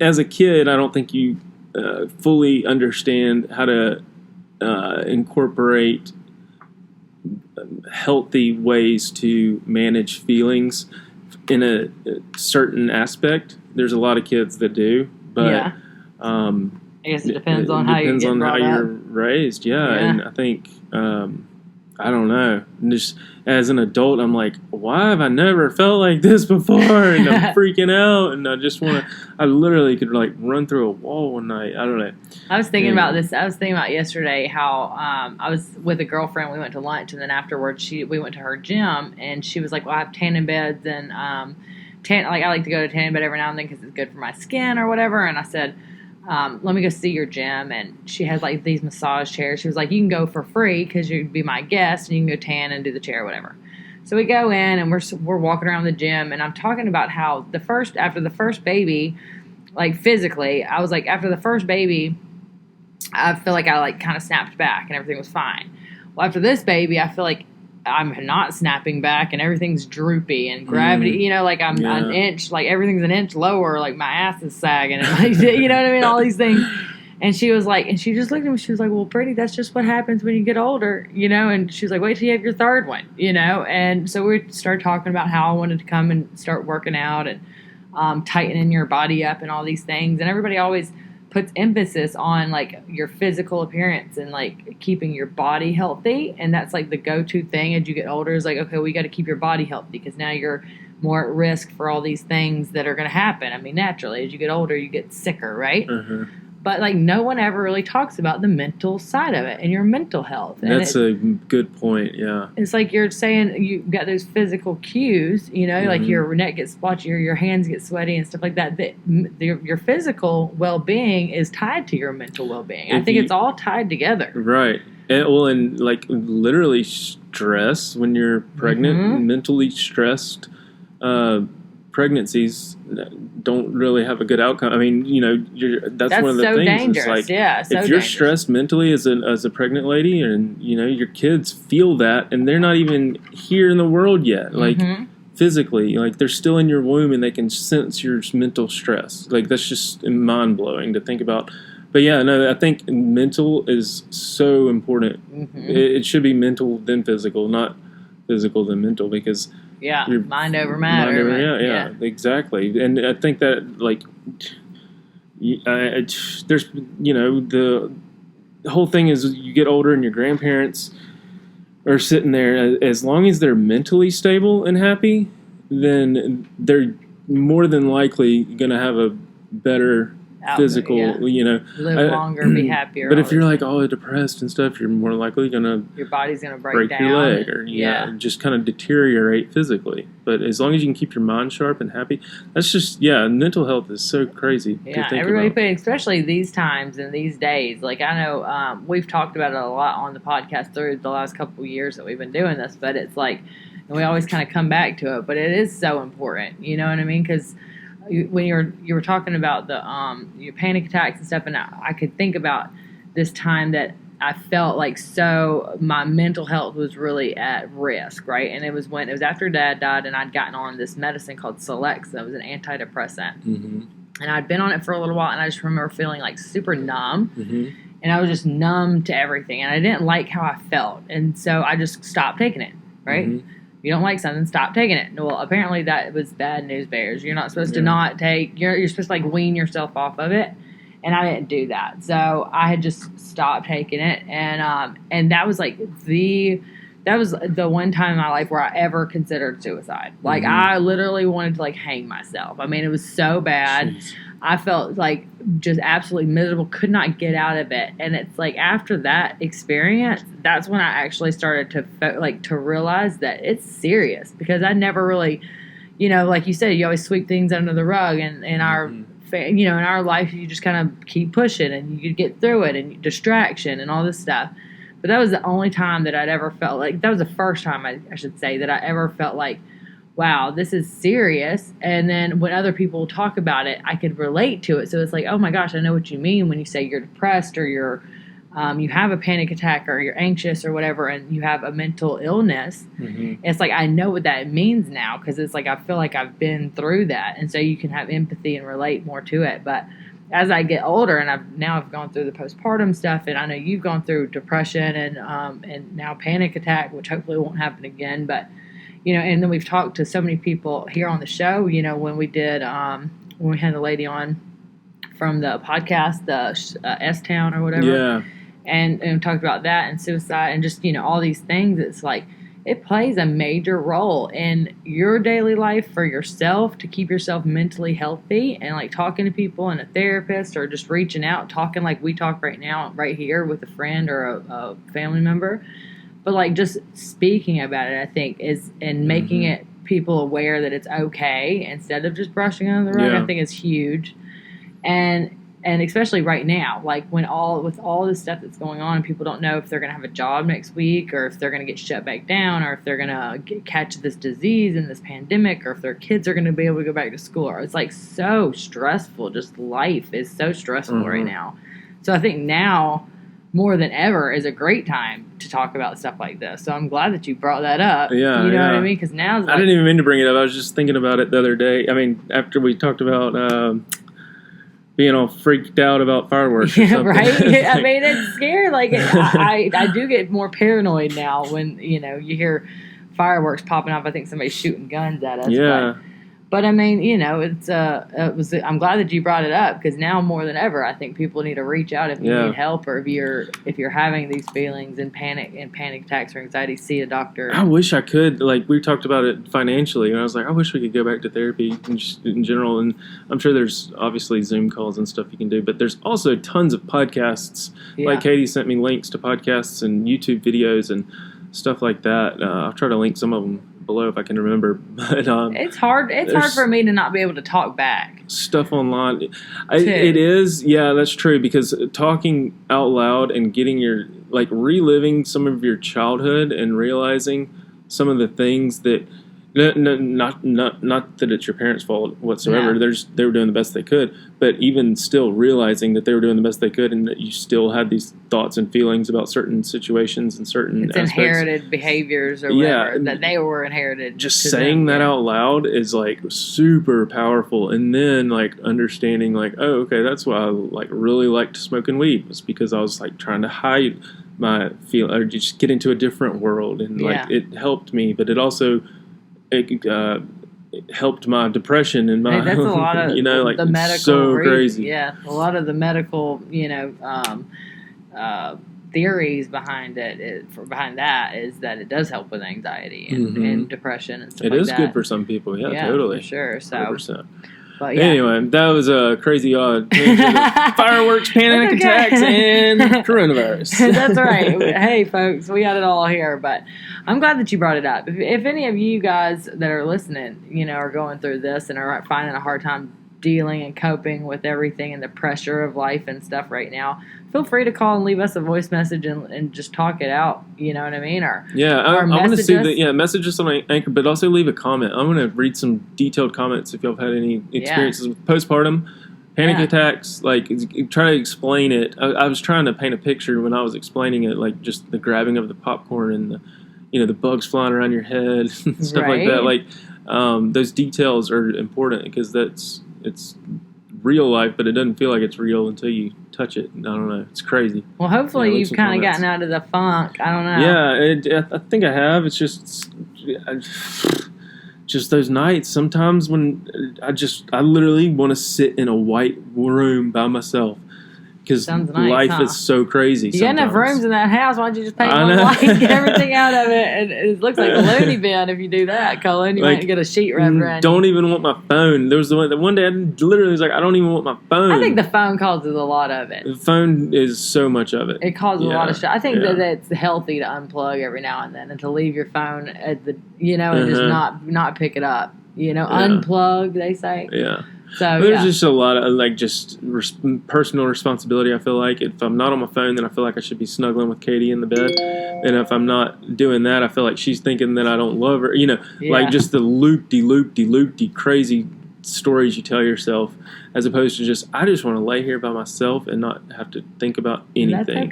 As a kid, I don't think you fully understand how to incorporate healthy ways to manage feelings in a certain aspect. There's a lot of kids that do, but I guess it depends on how you're raised. And I think I don't know. Just as an adult, I'm like, why have I never felt like this before? And I'm freaking out, and I literally could like run through a wall one night. I don't know. I was thinking about this. I was thinking about yesterday how I was with a girlfriend. We went to lunch, and then afterwards we went to her gym, and she was like, well, I have tanning beds, and I like to go to tanning bed every now and then because it's good for my skin or whatever. And I said, let me go see your gym. And she has like these massage chairs. She was like, you can go for free because you'd be my guest, and you can go tan and do the chair or whatever. So we go in, and we're walking around the gym, and I'm talking about how after the first baby, like physically, I was like, after the first baby, I feel like I like kind of snapped back and everything was fine. Well, after this baby, I feel like I'm not snapping back and everything's droopy and gravity, like I'm an inch, like everything's an inch lower, like my ass is sagging and like, you know what I mean? All these things. And she was like, and she just looked at me, she was like, well, Britany, that's just what happens when you get older, and she was like, wait till you have your third one, and so we started talking about how I wanted to come and start working out and tightening your body up and all these things. And everybody always puts emphasis on like your physical appearance and like keeping your body healthy, and that's like the go-to thing as you get older is like, okay, we got to keep your body healthy because now you're more at risk for all these things that are going to happen. I mean, naturally, as you get older, you get sicker, right? Mm-hmm. But like no one ever really talks about the mental side of it and your mental health. And that's a good point. Yeah, it's like you're saying you got those physical cues, like your neck gets splotchy or your hands get sweaty and stuff like that. Your physical well-being is tied to your mental well-being. I think it's all tied together. Right. And like literally stress when you're pregnant, mentally stressed. Pregnancies don't really have a good outcome. I mean, that's one of the so things. Dangerous. It's like if you're stressed mentally as a pregnant lady, and your kids feel that, and they're not even here in the world yet, like physically, like they're still in your womb, and they can sense your mental stress. Like that's just mind blowing to think about. But I think mental is so important. It should be mental then physical, not physical then mental, because mind over matter. Yeah, exactly. And I think that like there's the whole thing is you get older and your grandparents are sitting there. As long as they're mentally stable and happy, then they're more than likely going to have a better physical, live longer, be happier. But if you're like all depressed and stuff, you're more likely your body's gonna break down, your leg, or just kind of deteriorate physically. But as long as you can keep your mind sharp and happy, that's just mental health is so crazy. Yeah, everybody, especially these times and these days. Like I know we've talked about it a lot on the podcast through the last couple of years that we've been doing this, but it's like and we always kind of come back to it, but it is so important. You know what I mean? Because when you were talking about the your panic attacks and stuff, and I could think about this time that I felt like my mental health was really at risk, right? And it was after Dad died, and I'd gotten on this medicine called Celexa. It was an antidepressant, and I'd been on it for a little while, and I just remember feeling like super numb, and I was just numb to everything, and I didn't like how I felt, and so I just stopped taking it, right? You don't like something, stop taking it. Well, apparently that was bad news bears. You're not supposed to not take. You're supposed to like wean yourself off of it, and I didn't do that. So I had just stopped taking it, and that was like the one time in my life where I ever considered suicide. Like I literally wanted to like hang myself. I mean, it was so bad. Jeez. I felt like just absolutely miserable, could not get out of it. And it's like after that experience, that's when I actually started to realize that it's serious, because I never really, like you said, you always sweep things under the rug, and in our, in our life, you just kind of keep pushing and you get through it, and distraction and all this stuff. But that was the only time that I'd ever felt like, that was the first time I should say that I ever felt like, wow, this is serious. And then when other people talk about it, I could relate to it. So it's like, oh my gosh, I know what you mean when you say you're depressed, or you have a panic attack, or you're anxious or whatever, and you have a mental illness. It's like, I know what that means now, because it's like I feel like I've been through that. And so you can have empathy and relate more to it. But as I get older, and I've gone through the postpartum stuff, and I know you've gone through depression and now panic attack, which hopefully won't happen again. But and then we've talked to so many people here on the show. When we did when we had the lady on from the podcast, the S-Town or whatever, and talked about that and suicide and just all these things. It's like it plays a major role in your daily life for yourself, to keep yourself mentally healthy, and like talking to people and a therapist, or just reaching out, talking like we talk right now, right here with a friend or a family member. But like just speaking about it, I think and making it people aware that it's okay instead of just brushing it under the rug, I think is huge. And especially right now, like with all this stuff that's going on, and people don't know if they're going to have a job next week, or if they're going to get shut back down, or if they're going to catch this disease and this pandemic, or if their kids are going to be able to go back to school. Or it's like so stressful. Just life is so stressful right now. So I think now more than ever is a great time to talk about stuff like this. So I'm glad that you brought that up. Yeah, you know what I mean? Because now I didn't even mean to bring it up. I was just thinking about it the other day. I mean, after we talked about being all freaked out about fireworks. Or something. Right? I mean, it's scary. Like I do get more paranoid now when you hear fireworks popping off. I think somebody's shooting guns at us. Yeah. But I mean, I'm glad that you brought it up, because now more than ever, I think people need to reach out if you need help, or if you're having these feelings and panic attacks or anxiety, see a doctor. I wish I could. Like we talked about it financially, and I was like, I wish we could go back to therapy in general. And I'm sure there's obviously Zoom calls and stuff you can do, but there's also tons of podcasts. Like Katie sent me links to podcasts and YouTube videos and stuff like that. I'll try to link some of them below if I can remember. But it's hard for me to not be able to talk back. Stuff online. It is, that's true, because talking out loud and getting reliving some of your childhood and realizing some of the things that not that it's your parents' fault whatsoever. They were doing the best they could, but even still realizing that they were doing the best they could, and that you still had these thoughts and feelings about certain situations and certain aspects. Inherited behaviors or whatever that they were inherited. Just saying that out loud is like super powerful, and then like understanding like, oh, okay, that's why I like really liked smoking weed, was because I was like trying to hide my feel or just get into a different world, and like it helped me, but it also it helped my depression and my that's a lot of the medical so crazy. A lot of the medical theories behind that is that it does help with anxiety and depression and stuff like that. It is good for some people, totally, for sure. So 100%. But anyway, that was a crazy odd fireworks, panic attacks, and coronavirus. That's right. Hey, folks, we got it all here. But I'm glad that you brought it up. If any of you guys that are listening, are going through this and are finding a hard time dealing and coping with everything and the pressure of life and stuff right now, feel free to call and leave us a voice message and just talk it out. You know what I mean? Or I want to see that. Yeah, message us on Anchor, but also leave a comment. I'm going to read some detailed comments if y'all have had any experiences with postpartum, panic attacks. Like, try to explain it. I was trying to paint a picture when I was explaining it, like just the grabbing of the popcorn and the bugs flying around your head and stuff like that. Like, those details are important because it's real life, but it doesn't feel like it's real until you touch it. I don't know. It's crazy. Well, hopefully you've kind of gotten out of the funk. I don't know. Yeah, I think I have. It's just those nights sometimes when I literally want to sit in a white room by myself. Because life is so crazy. You got enough rooms in that house. Why don't you just paint one light and get everything out of it? And it looks like a loony bin if you do that, Cullen. You might get a sheet wrapped around. Don't even want my phone. There was the one day I literally was like, I don't even want my phone. I think the phone causes a lot of it. The phone is so much of it. It causes a lot of shit. I think that it's healthy to unplug every now and then and to leave your phone at the and just not pick it up. Unplug, they say. Yeah. So there's just a lot of personal responsibility. I feel like if I'm not on my phone, then I feel like I should be snuggling with Katie in the bed, and if I'm not doing that, I feel like she's thinking that I don't love her. Like just the loop-de crazy stories you tell yourself, as opposed to I just want to lay here by myself and not have to think about anything.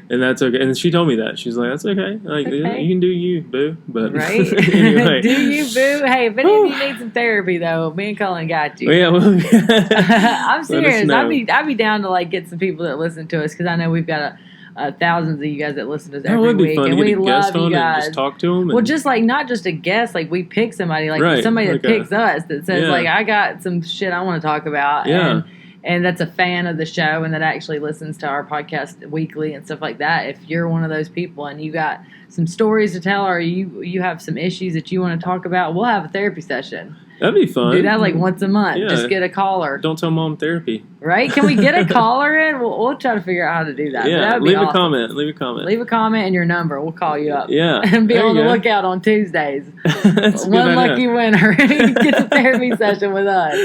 That's okay. And she told me that. She's like, that's okay. Like, you can do you, boo. But anyway. Do you, boo? Hey, if any of you need some therapy, though, me and Cullen got you. Yeah, well, I'm serious. I'd be down to get some people that listen to us, because I know we've got thousands of you guys that listen to us every week, and we love you guys. And just talk to them. Well, just not just a guest, we pick somebody, somebody that picks us that says I got some shit I want to talk about, and that's a fan of the show and that actually listens to our podcast weekly and stuff like that. If you're one of those people and you got some stories to tell, or you have some issues that you want to talk about, we'll have a therapy session. That'd be fun. Do that once a month. Yeah. Just get a caller. Don't tell mom therapy. Right? Can we get a caller in? We'll try to figure out how to do that. Yeah, leave a comment. Leave a comment and your number. We'll call you up. Yeah. And be on the lookout on Tuesdays. That's one lucky winner gets a therapy session with us.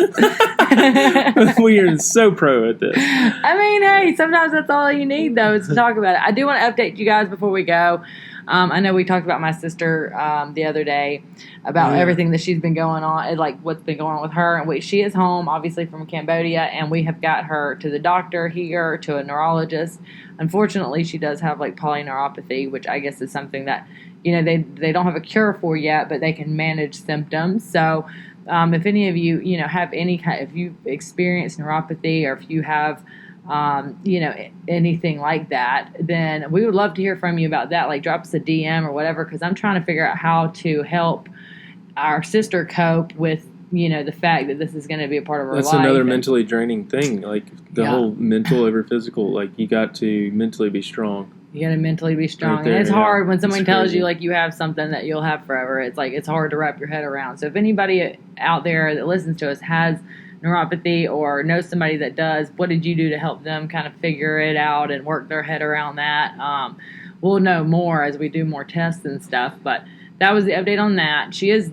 We are so pro at this. I mean, hey, sometimes that's all you need, though, is to talk about it. I do want to update you guys before we go. I know we talked about my sister the other day about everything that she's been going on, what's been going on with her. And she is home, obviously, from Cambodia, and we have got her to the doctor here, to a neurologist. Unfortunately, she does have polyneuropathy, which I guess is something that they don't have a cure for yet, but they can manage symptoms. So if any of you have if you've experienced neuropathy, or if you have anything like that, then we would love to hear from you about that. Drop us a DM or whatever, because I'm trying to figure out how to help our sister cope with, the fact that this is going to be a part of her life. That's another mentally draining thing. The whole mental over physical, you got to mentally be strong. You got to mentally be strong. Right there, and it's hard when someone tells you, you have something that you'll have forever. It's it's hard to wrap your head around. So if anybody out there that listens to us has neuropathy or know somebody that does, what did you do to help them kind of figure it out and work their head around that? We'll know more as we do more tests and stuff, but that was the update on that. She's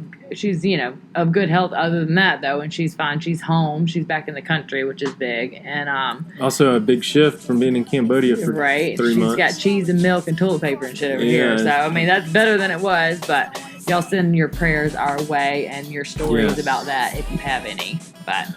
of good health other than that, though, and she's fine. She's home. She's back in the country, which is big. And also a big shift from being in Cambodia for 3 months. She's got cheese and milk and toilet paper and shit over here. So, that's better than it was, but y'all send your prayers our way and your stories about that if you have any. But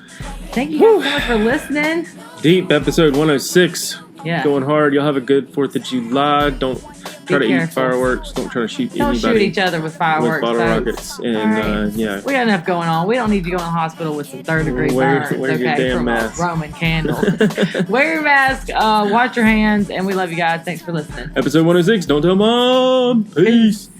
thank you guys so much for listening. Deep episode 106. Yeah. Going hard. Y'all have a good 4th of July. Don't try to eat fireworks. Don't try to shoot anybody. Don't shoot each other with fireworks. With bottle rockets. And, we got enough going on. We don't need to go in the hospital with some 3rd-degree burns. Wear your damn mask. Roman candle. Wear your mask. Wash your hands. And we love you guys. Thanks for listening. Episode 106. Don't tell mom. Peace.